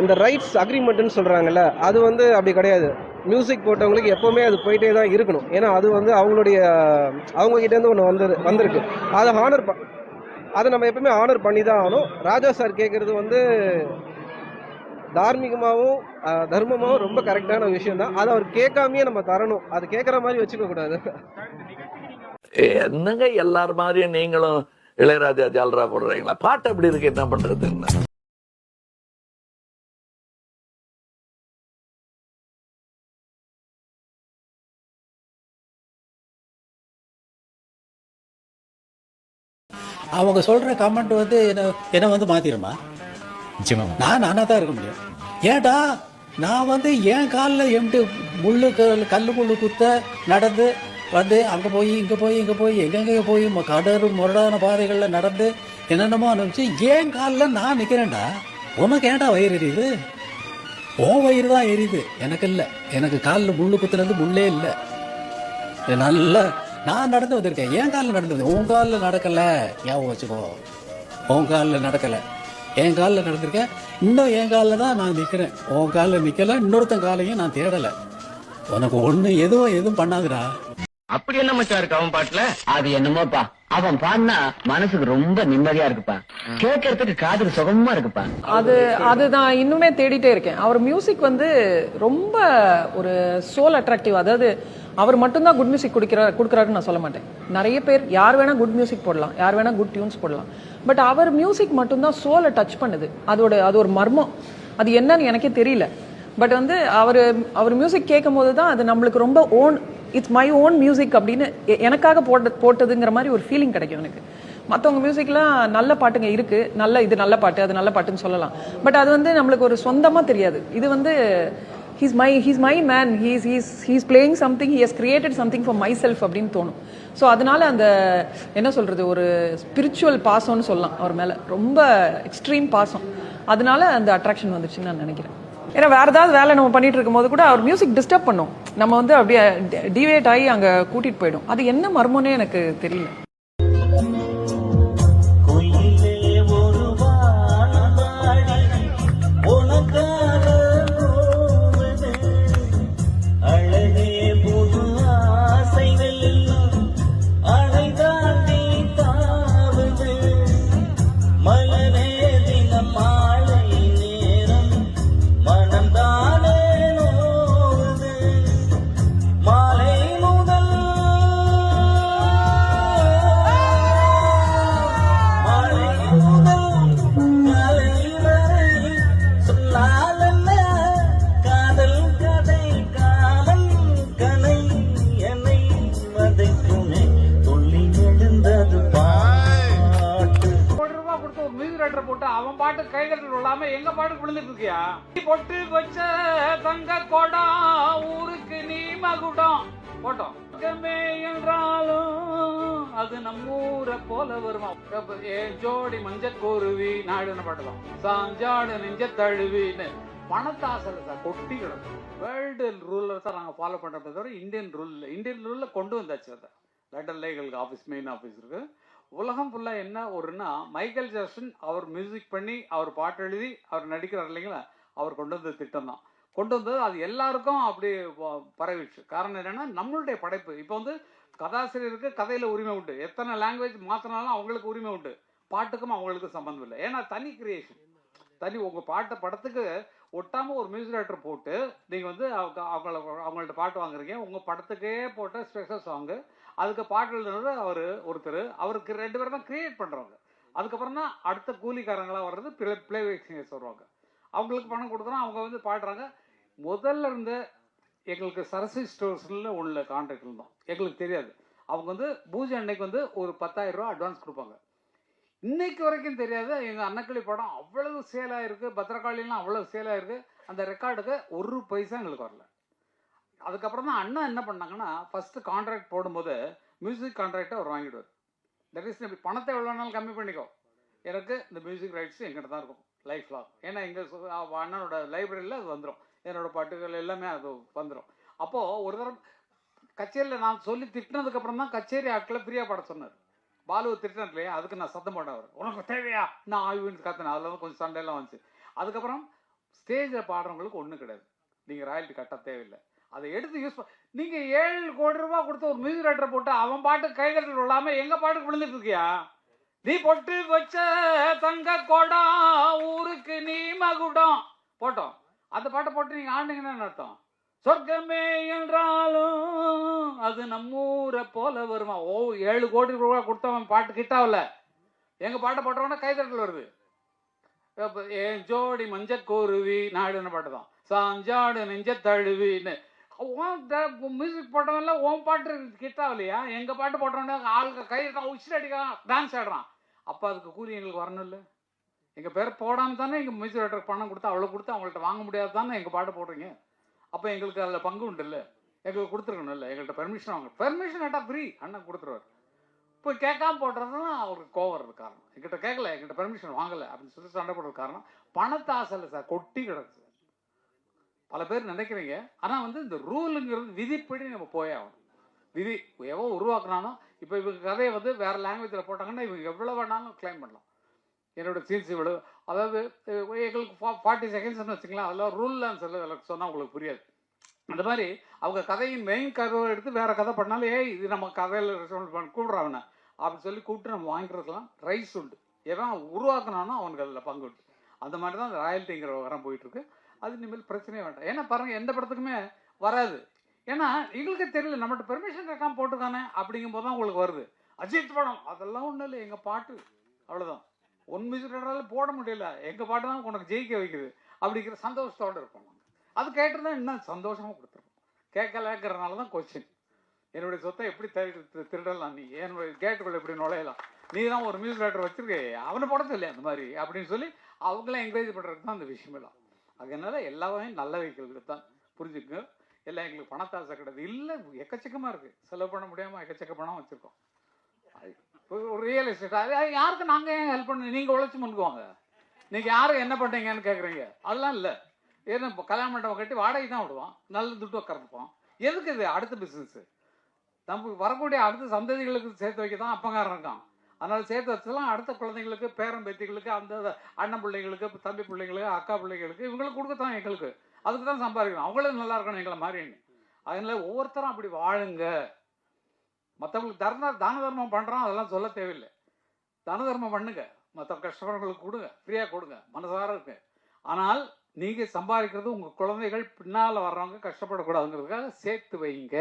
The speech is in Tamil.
இந்த ரைட்ஸ் அக்ரிமெண்ட்னு சொல்கிறாங்கல்ல, அது வந்து அப்படி கிடையாது. மியூசிக் போட்டவங்களுக்கு எப்போவுமே அது போயிட்டே தான் இருக்கணும். ஏன்னா அது வந்து அவங்களுடைய அவங்ககிட்டேருந்து ஒன்று வந்திருக்கு. அதை நம்ம எப்பவுமே ஆனர் பண்ணி தான் ஆகணும். ராஜா சார் கேட்குறது வந்து தார்மீகமாகவும் தர்மமாகவும் ரொம்ப கரெக்டான விஷயம் தான். அதை அவர் கேட்காமையே நம்ம தரணும். அது கேட்குற மாதிரி வச்சுக்க கூடாது. என்னங்க எல்லாரும் மாதிரியும் நீங்களும் இளையராஜா ஜால்ரா போடுறீங்களா? பாட்டு அப்படி இருக்கு, என்ன பண்றது? அவங்க சொல்கிற கமெண்ட் வந்து என்னை வந்து மாற்றிடுமா? நானாக தான் இருக்க முடியும். ஏன்டா நான் வந்து என் காலில் எம்ட்டு கல் முள்ளு குத்த நடந்து வந்து அங்கே போய் இங்கே போய் எங்கெங்கே போய் கடறு முரடான பாதைகளில் நடந்து என்னென்னமோ அனுப்பிச்சு என் காலில் நான் நிற்கிறேன்டா. உனக்கு ஏன்டா வயிறு எரியுது? உன் வயிறு தான் எரியுது, எனக்கு இல்லை. எனக்கு காலில் முள்ளு குத்துனது முள்ளே இல்லை. நல்லா நான் நடந்து வந்திருக்கேன், என் காலில் நடந்து வந்து உன் காலில் நடக்கலை. ஞாபகம் வச்சுக்கோ, உன் காலில் நடக்கலை, என் காலில் நடந்திருக்கேன். இன்னும் என் காலில் தான் நான் நிற்கிறேன். உன் காலில் நிற்கலை, இன்னொருத்தன் காலையும் நான் தேடலை. உனக்கு ஒன்று எதுவும் பண்ணாதுடா. அப்படி என்ன மச்சா இருக்கு அவன் பாட்டுல? அது என்னமோப்பா, அவன் பாடினா மனசுக்கு ரொம்ப நிம்மதியா இருக்குப்பா, கேட்கறதுக்கு காதுக்கு சுகமா இருக்குப்பா. அது நான் இன்னுமே தேடிட்டே இருக்கேன். அவர் மியூசிக் வந்து ரொம்ப ஒரு சோல் அட்ராக்டிவ். அதாவது அவர் மட்டும்தான் குட் மியூசிக் கொடுக்குறாருன்னு நான் சொல்ல மாட்டேன். நிறைய பேர் யார் வேணா குட் மியூசிக் போடலாம், யார் வேணா குட் டியூன்ஸ் போடலாம். பட் அவர் மியூசிக் மட்டும்தான் சோலை டச் பண்ணுது. அது ஒரு மர்மம். அது என்னன்னு எனக்கே தெரியல. பட் வந்து அவர் மியூசிக் கேட்கும் போது தான் அது நம்மளுக்கு ரொம்ப இட்ஸ் மை ஓன் மியூசிக் அப்படின்னு எனக்காக போட்டதுங்கிற மாதிரி ஒரு ஃபீலிங் கிடைக்கும் எனக்கு. மற்றவங்க மியூசிக்லாம் நல்ல பாட்டுங்க இருக்கு, இது நல்ல பாட்டு, அது நல்ல பாட்டுன்னு சொல்லலாம். பட் அது வந்து நம்மளுக்கு ஒரு சொந்தமாக தெரியாது. இது வந்து he's my man, he's playing something, he has created something for myself அப்படின்னு தோணும். ஸோ அதனால அந்த என்ன சொல்றது, ஒரு ஸ்பிரிச்சுவல் பாசம்னு சொல்லலாம் அவர் மேலே, ரொம்ப எக்ஸ்ட்ரீம் பாசம். அதனால அந்த அட்ராக்ஷன் வந்துச்சுன்னு நான் நினைக்கிறேன். ஏன்னா வேற ஏதாவது வேலை நம்ம பண்ணிட்டு இருக்கும் போது கூட அவர் மியூசிக் டிஸ்டர்ப் பண்ணும், நம்ம வந்து அப்படியே டிவேட் ஆகி அங்கே கூட்டிட்டு போயிடும். அது என்ன மர்மம்னே எனக்கு தெரியல. அவன் பாட்டு கைகள் விழாம எங்க பாட்டுக்கு விழுந்துட்டு இருக்கியா? பொட்டு வச்ச தங்க கொடம் ஊருக்கு நீ மகுடம் போட்டோம் என்றாலும் அது நம்மூரை போல வருமா? ஜோடி மஞ்ச கோருவி நாடுன பாட்டுதான். சாஞ்சாடு நெஞ்ச தழுவின்னு பணத்தாசல் கொட்டி கிடக்கும். வேர்ல்டு ரூல்ல தான் நாங்கள் ஃபாலோ பண்றதை தவிர இந்தியன் ரூல்ல கொண்டு வந்தாச்சு. அதை லண்டன் எங்களுக்கு ஆஃபீஸ், மெயின் ஆஃபீஸ் இருக்கு. உலகம் ஃபுல்லாக என்ன ஒருன்னா, மைக்கேல் ஜாக்சன் அவர் மியூசிக் பண்ணி அவர் பாட்டு எழுதி அவர் நடிக்கிறார் இல்லைங்களா, அவர் கொண்டு வந்த திட்டம் தான் கொண்டு வந்தது. அது எல்லாருக்கும் அப்படி பரவிடுச்சு. காரணம் என்னன்னா, நம்மளுடைய படைப்பு. இப்போ வந்து கதாசிரியருக்கு கதையில் உரிமை உண்டு, எத்தனை லாங்குவேஜ் மாற்றினாலும் அவங்களுக்கு உரிமை உண்டு. பாட்டுக்கும் அவங்களுக்கு சம்மந்தம் இல்லை. ஏன்னா தனி கிரியேஷன், தனி உங்கள் பாட்டை படத்துக்கு ஒட்டாமல் ஒரு மியூசிக் டைரக்டர் போட்டு நீங்கள் வந்து அவங்கள்ட்ட பாட்டு வாங்குறீங்க. உங்கள் படத்துக்கே போட்ட ஸ்பெஷல் சாங்கு, அதுக்கு பாட்டு எழுதுனது ஒருத்தர், அவருக்கு 2 பேர் தான் கிரியேட் பண்ணுறவங்க. அதுக்கப்புறம் தான் அடுத்த கூலிக்காரங்களாக வர்றது பிளேபேக் சிங்கர்ஸ் வருவாங்க. அவங்களுக்கு பணம் கொடுக்குறோம், அவங்க வந்து பாடுறாங்க. முதல்ல இருந்து எங்களுக்கு சரஸ்வதி ஸ்டோர்ஸில் உள்ள கான்ட்ராக்ட் இருந்தோம், எங்களுக்கு தெரியாது. அவங்க வந்து பூஜை அன்னைக்கு வந்து ஒரு 10,000 ரூபா அட்வான்ஸ் கொடுப்பாங்க. இன்னைக்கு வரைக்கும் தெரியாது. எங்கள் அன்னக்கிளி படம் அவ்வளவு சேல் ஆகிருக்கு, பத்திரகாளிலாம் அவ்வளவு சேல் ஆகிருக்கு. அந்த ரெக்கார்டுக்கு 1 பைசா எங்களுக்கு வரல. அதுக்கப்புறம் தான் அண்ணா என்ன பண்ணாங்கன்னா, ஃபஸ்ட்டு கான்ட்ராக்ட் போடும்போது மியூசிக் கான்ட்ராக்டை அவர் வாங்கிடுவார். தட் இஸ், பணத்தை எவ்வளோ நாள் கம்மி பண்ணிக்கோ, எனக்கு இந்த மியூசிக் ரைட்ஸ் எங்கிட்ட தான் இருக்கும் லைஃப் லாங். ஏன்னா எங்கள் அண்ணனோட லைப்ரரியில் அது வந்துடும், என்னோட பாட்டுகள் எல்லாமே அது வந்துடும். அப்போது ஒரு தடவை கச்சேரியில் நான் சொல்லி திட்டினதுக்கப்புறம் தான் கச்சேரி ஆட்களை ஃப்ரீயாக பாட சொன்னார். பாலுவை திட்டினது இல்லையா, அதுக்கு நான் சத்தம் போட்டேன். அவர் உனக்கு தேவையா நான் ஆய்வுன்னு கத்தினேன். அதில் வந்து கொஞ்சம் சண்டையெல்லாம் வந்துச்சு. அதுக்கப்புறம் ஸ்டேஜில் பாடுறவங்களுக்கு ஒன்றும் கிடையாது, நீங்கள் ராயல்ட்டி கட்ட தேவையில்லை. அதை எடுத்து யூஸ் நீங்கள் 7 கோடி ரூபாய் கொடுத்து ஒரு மியூசிக் டைரக்டர் போட்டு அவன் பாட்டு கைதட்டல் விழாமல் எங்கள் பாட்டுக்கு விழுந்துட்டு இருக்கியா? நீ பொட்டு வச்ச தங்க கோடம் ஊருக்கு நீ மகுடம் போட்டோம், அந்த பாட்டை போட்டு நீங்கள் ஆண்டிங்கன்னு அர்த்தம். சொர்க்கமே என்றாலும் அது நம்மூரை போல வருமா? 7 கோடி ரூபாய் கொடுத்தவன் பாட்டு கிட்டாவில்ல, எங்கள் பாட்டை போட்டவொன்னே கைதட்டல் வருது. என் ஜோடி மஞ்சக்கோருவி நாடுன்னு பாட்டு தான், சாஞ்சாடு நெஞ்ச தழுவின்னு. மியூசிக் போட்டவன்ல உன் பாட்டு கிட்டாவில்லையா? எங்கள் பாட்டு போட்டவொன்னே ஆளுக்கு கைதான் உச்சில் அடிக்கிறான், டான்ஸ் ஆடுறான். அப்போ அதுக்கு கூலி எங்களுக்கு வரணும் இல்லை? எங்கள் பேர் போடாமல் தானே எங்கள் மியூசிக் டைரக்டருக்கு பணம் கொடுத்து அவ்வளோ கொடுத்து அவங்கள்ட்ட வாங்க முடியாது தானே எங்கள் பாட்டு போடுறீங்க. அப்போ எங்களுக்கு அதில் பங்கு உண்டு இல்லை? எங்களுக்கு கொடுத்துருக்கணும் இல்லை? எங்கள்கிட்ட பெர்மிஷன் வாங்க, பெர்மிஷன் கேட்டால் ஃப்ரீ அண்ணன் கொடுத்துருவார். இப்போ கேட்காம போடுறதுனா அவருக்கு கோவம் வர்றது காரணம். எங்கிட்ட கேட்கல, எங்கிட்ட பெர்மிஷன் வாங்கலை அப்படின்னு சொல்லி சண்டை போடுறது காரணம் பணத்தை ஆசை இல்லை சார், கொட்டி கிடக்கு. பல பேர் நினைக்கிறீங்க, ஆனால் வந்து இந்த ரூலுங்கிறது விதிப்படி நம்ம போயே ஆகணும். விதி எவ்வளோ உருவாக்குனானோ, இப்போ இவங்க கதையை வந்து வேறு லாங்குவேஜில் போட்டாங்கன்னா இவங்க எவ்வளோ வேணாலும் கிளைம் பண்ணலாம். என்னோட சீன்ஸ் இவ்வளோ, அதாவது எங்களுக்கு 40 செகண்ட்ஸ்னு வச்சுக்கலாம், அதெல்லாம் ரூல்லாம் சொன்னால் உங்களுக்கு புரியாது. அந்த மாதிரி அவங்க கதையின் மெயின் கருவை எடுத்து வேறு கதை பண்ணாலும் இது நம்ம கதையில் கூப்பிட்றாவன அப்படின்னு சொல்லி கூப்பிட்டு நம்ம வாங்கிக்கிறதுலாம் ரைட்ஸ் உண்டு. எவன் உருவாக்குனானோ அவனுக்கு அதில் பங்கு உண்டு. அந்த மாதிரி தான் அந்த ராயல்ட்டிங்கிற விவரம் போயிட்டுருக்கு. அது இனிமேல் பிரச்சனையே வேண்டாம். ஏன்னா பாருங்கள், எந்த படத்துக்குமே வராது. ஏன்னா எங்களுக்கு தெரியல, நம்மகிட்ட பெர்மிஷன் கேட்காம போட்டுக்கானே அப்படிங்கும் போது தான் உங்களுக்கு வருது. அஜித் படம் அதெல்லாம் ஒன்றும் இல்லை, எங்கள் பாட்டு அவ்வளோதான். ஒன் மியூசிக் டைரக்டரால் போட முடியல, எங்கள் பாட்டு தான் உனக்கு ஜெயிக்க வைக்குது அப்படிங்கிற சந்தோஷத்தோடு இருப்போம். அது கேட்டுருந்தா இன்னும் சந்தோஷமாக கொடுத்துருப்போம். கேட்கலங்கிறதுனால தான் கொஸ்டின். என்னுடைய சொத்தை எப்படி திருடலாம், நீ என்னுடைய கேட்டுக்குள்ள எப்படி நுழையலாம், நீ தான் ஒரு மியூசிக் டைரக்டர் வச்சிருக்கே அவனை படத்து இல்லையா அந்த மாதிரி அப்படின்னு சொல்லி அவங்கள என்கரேஜ் பண்ணுறதுக்கு தான் அந்த விஷயம் எல்லாம். அதனால எல்லாமே நல்ல வைக்கிறது தான் புரிஞ்சுக்குங்க. எல்லாம் எங்களுக்கு பணத்தாசை கிடையாது இல்லை, எக்கச்சக்கமாக இருக்குது, செலவு பண்ண முடியாமல் எக்கச்சக்க பணம் வச்சுருக்கோம். ஒரு ரியல் எஸ்டேட் அது யாருக்கு நாங்கள் ஏன் ஹெல்ப் பண்ண, நீங்கள் உழைச்சி முன்னுக்குவாங்க. நீங்கள் யாரும் என்ன பண்ணுறீங்கன்னு கேட்குறீங்க, அதெல்லாம் இல்லை. ஏன்னா இப்போ கல்யாண மண்டபம் கட்டி வாடகை தான் விடுவான், நல்ல துட்டு உட்காந்துப்போம். எதுக்கு இது அடுத்த பிஸ்னஸ்ஸு? நம்ம வரக்கூடிய அடுத்த சந்ததிகளுக்கு சேர்த்து வைக்க தான் அப்பங்காரம் இருக்கான். அதனால் சேர்த்து வச்சலாம் அடுத்த குழந்தைங்களுக்கு, பேரன் பேத்திகளுக்கு, அந்த அண்ணன் பிள்ளைங்களுக்கு, தம்பி பிள்ளைங்களுக்கு, அக்கா பிள்ளைங்களுக்கு, இவங்களுக்கு கொடுக்கத்தான் எங்களுக்கு. அதுக்கு தான் சம்பாதிக்கணும், அவங்களும் நல்லா இருக்கணும் எங்களை மாதிரின்னு. அதனால் ஒவ்வொருத்தரும் அப்படி வாழுங்க. மற்றவங்களுக்கு தான தர்மம் பண்ணுறோம் அதெல்லாம் சொல்ல தேவையில்லை. தான தர்மம் பண்ணுங்க, மற்ற கஷ்டப்படுறவங்களுக்கு கொடுங்க, ஃப்ரீயாக கொடுங்க, மனசார இருக்கு. ஆனால் நீங்கள் சம்பாதிக்கிறது உங்கள் குழந்தைகள் பின்னால் வர்றவங்க கஷ்டப்படக்கூடாதுங்கிறதுக்காக சேர்த்து வைங்க.